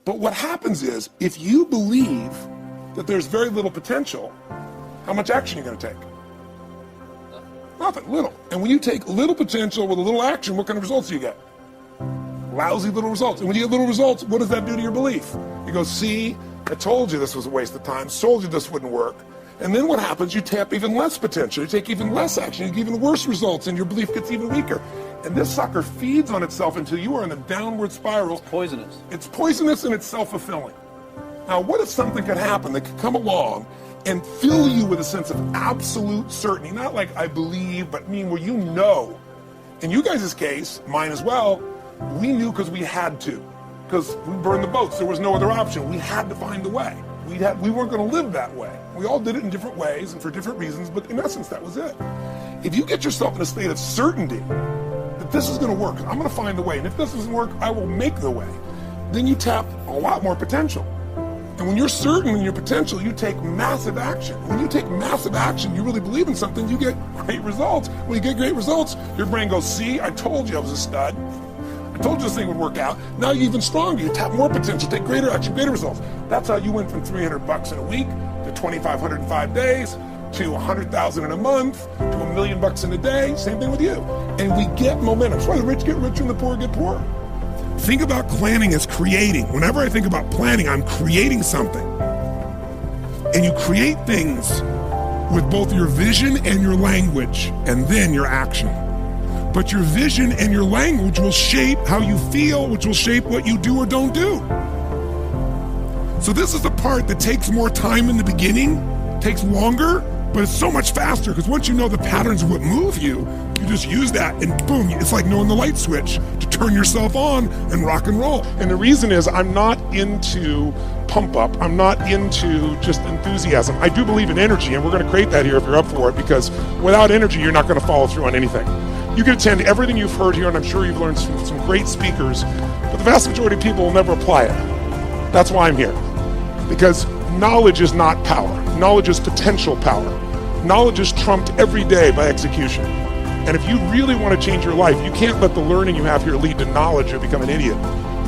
But what happens is, if you believe that there's very little potential, how much action are you going to take? Nothing, little. And when you take little potential with a little action, what kind of results do you get? Lousy little results. And when you get little results, what does that do to your belief? You go, see, I told you this was a waste of time, told you this wouldn't work. And then what happens? You tap even less potential, you take even less action, you get even worse results, and your belief gets even weaker. And this sucker feeds on itself until you are in a downward spiral. It's poisonous. It's poisonous and it's self-fulfilling. Now, what if something could happen that could come along and fill you with a sense of absolute certainty? Not like I believe, but where you know. In you guys' case, mine as well, we knew because we had to. Because we burned the boats. There was no other option. We had to find a way. We weren't going to live that way. We all did it in different ways and for different reasons, but in essence, that was it. If you get yourself in a state of certainty that this is going to work, I'm going to find the way, and if this doesn't work, I will make the way, then you tap a lot more potential. And when you're certain in your potential, you take massive action. When you take massive action, you really believe in something, you get great results. When you get great results, your brain goes, see, I told you I was a stud. I told you this thing would work out. Now you're even stronger. You tap more potential, take greater action, greater results. That's how you went from $300 in a week to $2,500 in 5 days to $100,000 in a month to $1 million in a day. Same thing with you. And we get momentum. That's why the rich get richer and the poor get poorer. Think about planning as creating. Whenever I think about planning, I'm creating something. And you create things with both your vision and your language, and then your action. But your vision and your language will shape how you feel, which will shape what you do or don't do. So this is the part that takes more time in the beginning, takes longer, but it's so much faster, because once you know the patterns of what move you, you just use that and boom, it's like knowing the light switch to turn yourself on and rock and roll. And the reason is I'm not into pump up. I'm not into just enthusiasm. I do believe in energy, and we're going to create that here if you're up for it, because without energy, you're not going to follow through on anything. You can attend everything you've heard here, and I'm sure you've learned from some great speakers, but the vast majority of people will never apply it. That's why I'm here. Because knowledge is not power. Knowledge is potential power. Knowledge is trumped every day by execution. And if you really want to change your life, you can't let the learning you have here lead to knowledge or become an idiot.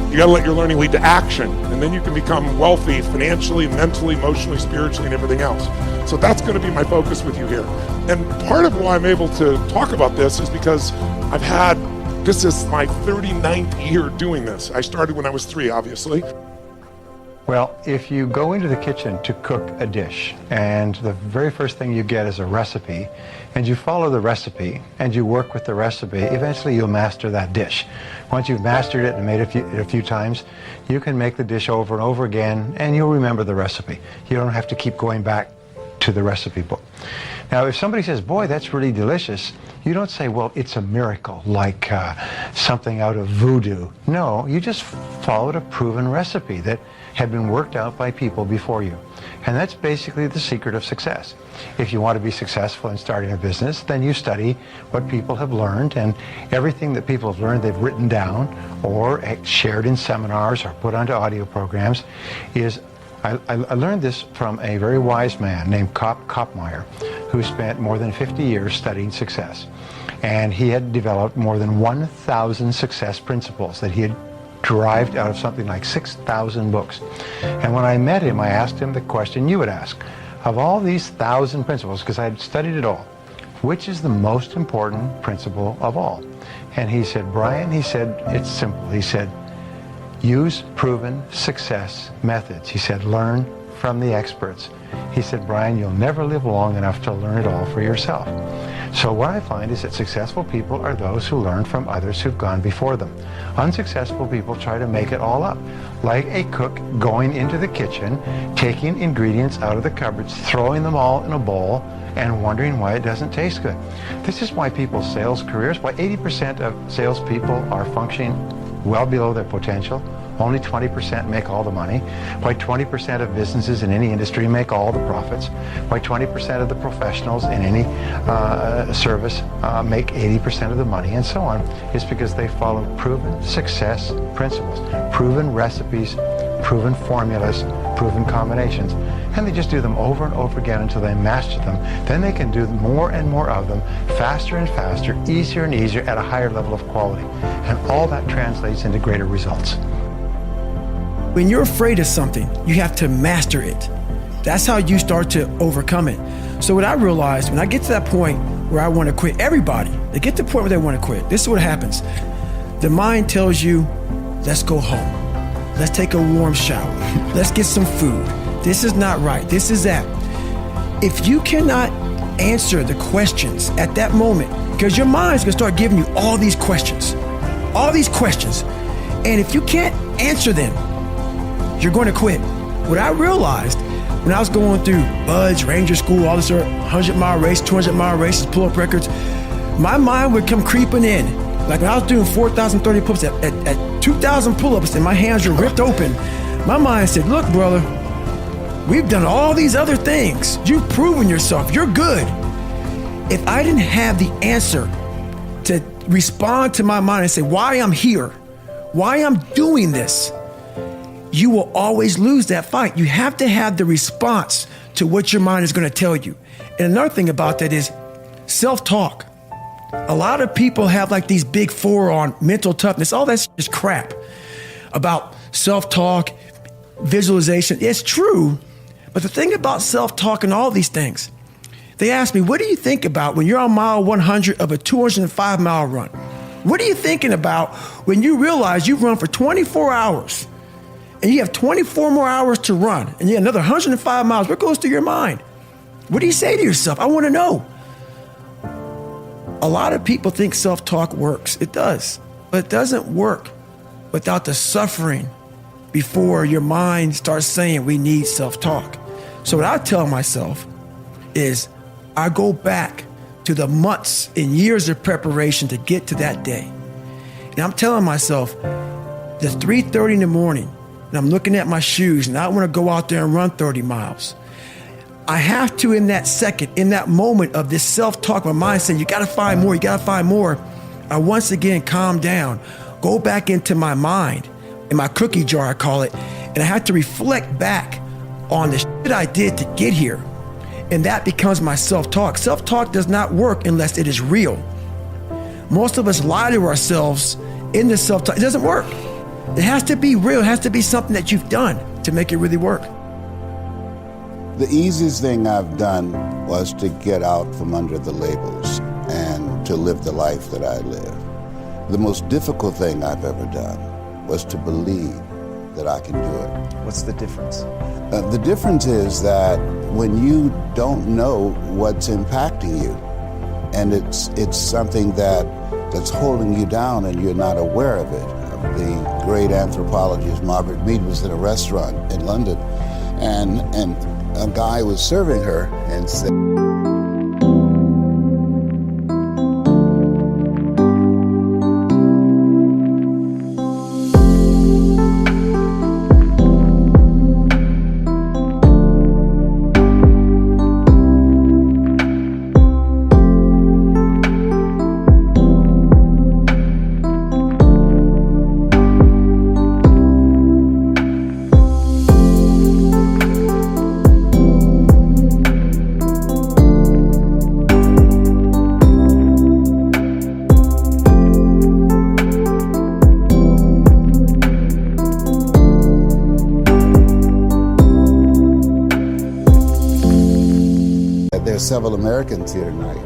You got to let your learning lead to action, and then you can become wealthy financially, mentally, emotionally, spiritually, and everything else. So that's going to be my focus with you here. And part of why I'm able to talk about this is because this is my 39th year doing this. I started when I was 3, obviously. Well, if you go into the kitchen to cook a dish, and the very first thing you get is a recipe, and you follow the recipe, and you work with the recipe, eventually you'll master that dish. Once you've mastered it and made it a few times, you can make the dish over and over again, and you'll remember the recipe. You don't have to keep going back to the recipe book. Now, if somebody says, boy, that's really delicious, you don't say, well, it's a miracle, like something out of voodoo. No, you just followed a proven recipe that had been worked out by people before you. And that's basically the secret of success. If you want to be successful in starting a business, then you study what people have learned, and everything that people have learned they've written down or shared in seminars or put onto audio programs is I learned this from a very wise man named Kopmeyer, who spent more than 50 years studying success. And he had developed more than 1,000 success principles that he had derived out of something like 6,000 books. And when I met him, I asked him the question you would ask. Of all these 1,000 principles, because I had studied it all, which is the most important principle of all? And he said, Brian, he said, it's simple. He said, use proven success methods. He said, learn from the experts. He said, Brian, you'll never live long enough to learn it all for yourself. So what I find is that successful people are those who learn from others who've gone before them. Unsuccessful people try to make it all up, like a cook going into the kitchen, taking ingredients out of the cupboards, throwing them all in a bowl, and wondering why it doesn't taste good. This is why people's sales careers, why 80% of salespeople are functioning well below their potential. Only 20% make all the money. Why 20% of businesses in any industry make all the profits. Why 20% of the professionals in any service make 80% of the money, and so on, is because they follow proven success principles, proven recipes, proven formulas, proven combinations. And they just do them over and over again until they master them. Then they can do more and more of them, faster and faster, easier and easier, at a higher level of quality. And all that translates into greater results. When you're afraid of something, you have to master it. That's how you start to overcome it. So what I realized, when I get to that point where I want to quit, everybody, they get to the point where they want to quit. This is what happens. The mind tells you, let's go home. Let's take a warm shower. Let's get some food. This is not right. This is that. If you cannot answer the questions at that moment, because your mind's going to start giving you all these questions. And if you can't answer them, you're going to quit. What I realized when I was going through Buds, Ranger School, all this 100-mile race, 200-mile races, pull-up records, my mind would come creeping in. Like when I was doing 4,030 pull-ups at 2,000 pull-ups and my hands were ripped open, my mind said, look, brother, we've done all these other things. You've proven yourself. You're good. If I didn't have the answer to respond to my mind and say why I'm here, why I'm doing this, you will always lose that fight. You have to have the response to what your mind is going to tell you. And another thing about that is self-talk. A lot of people have like these big four on mental toughness. All that's just crap about self-talk, visualization. It's true. But the thing about self-talk and all these things, they ask me, what do you think about when you're on mile 100 of a 205-mile run? What are you thinking about when you realize you've run for 24 hours and you have 24 more hours to run and you have another 105 miles? What goes through your mind? What do you say to yourself? I want to know. A lot of people think self-talk works. It does, but it doesn't work without the suffering before your mind starts saying we need self-talk. So what I tell myself is I go back to the months and years of preparation to get to that day. And I'm telling myself, the 3:30 in the morning, and I'm looking at my shoes and I want to go out there and run 30 miles. I have to, in that second, in that moment of this self-talk, my mind saying, you got to find more, you got to find more. I once again calm down, go back into my mind, in my cookie jar, I call it, and I have to reflect back on the shit I did to get here. And that becomes my self-talk. Self-talk does not work unless it is real. Most of us lie to ourselves in the self-talk. It doesn't work. It has to be real. It has to be something that you've done to make it really work. The easiest thing I've done was to get out from under the labels and to live the life that I live. The most difficult thing I've ever done was to believe that I can do it. What's the difference? The difference is that when you don't know what's impacting you, and it's something that's holding you down and you're not aware of it. The great anthropologist Margaret Mead was in a restaurant in London, and a guy was serving her and said, there's several Americans here tonight.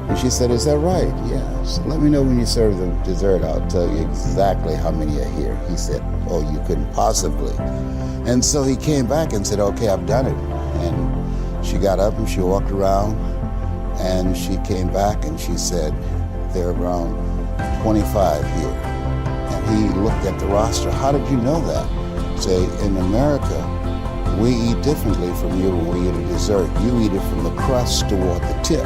And she said, is that right? Yes. Let me know when you serve the dessert. I'll tell you exactly how many are here. He said, oh, you couldn't possibly. And so he came back and said, okay, I've done it. And she got up and she walked around and she came back and she said, there are around 25 here. And he looked at the roster. How did you know that? Say, in America, we eat differently from you when we eat a dessert. You eat it from the crust toward the tip.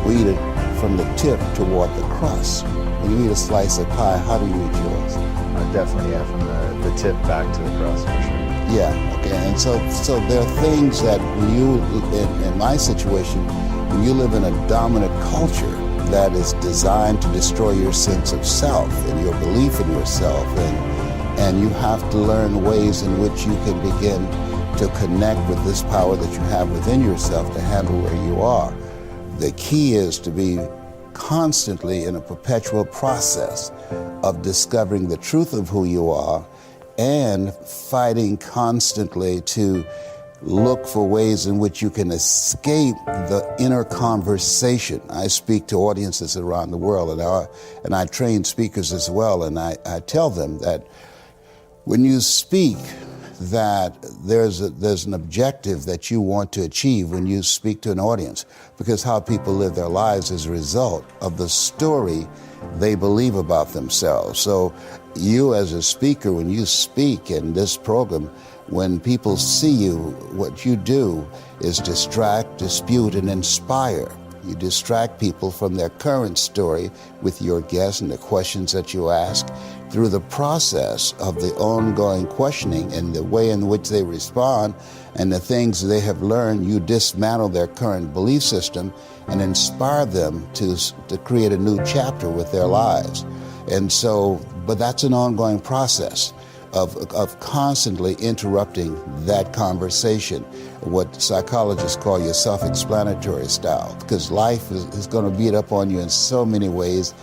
We eat it from the tip toward the crust. When you eat a slice of pie, how do you eat yours? Definitely, yeah, from the tip back to the crust, for sure. Yeah, okay, and so there are things that when you, in my situation, when you live in a dominant culture that is designed to destroy your sense of self and your belief in yourself, and you have to learn ways in which you can begin to connect with this power that you have within yourself to handle where you are. The key is to be constantly in a perpetual process of discovering the truth of who you are and fighting constantly to look for ways in which you can escape the inner conversation. I speak to audiences around the world, and I train speakers as well, and I tell them that when you speak, that there's an objective that you want to achieve when you speak to an audience, because how people live their lives is a result of the story they believe about themselves. So you as a speaker, when you speak in this program, when people see you, what you do is distract, dispute, and inspire. You distract people from their current story with your guests and the questions that you ask. Through the process of the ongoing questioning and the way in which they respond and the things they have learned, you dismantle their current belief system and inspire them to create a new chapter with their lives. And so, but that's an ongoing process of constantly interrupting that conversation, what psychologists call your self-explanatory style, because life is going to beat up on you in so many ways.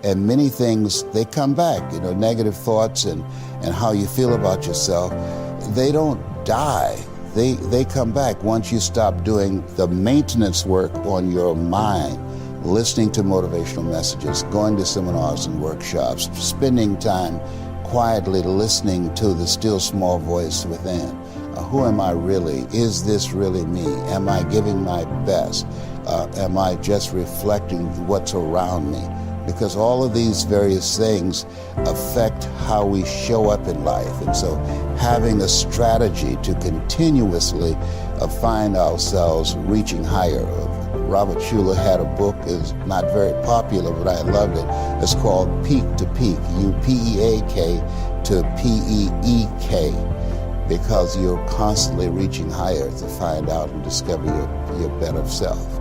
And many things, they come back, negative thoughts and how you feel about yourself, they don't die. They come back once you stop doing the maintenance work on your mind, listening to motivational messages, going to seminars and workshops, spending time quietly listening to the still small voice within. Who am I really? Is this really me? Am I giving my best? Am I just reflecting what's around me? Because all of these various things affect how we show up in life. And so having a strategy to continuously find ourselves reaching higher. Robert Schuller had a book, it's not very popular, but I loved it. It's called Peak to Peak, U-P-E-A-K to P-E-E-K, because you're constantly reaching higher to find out and discover your better self.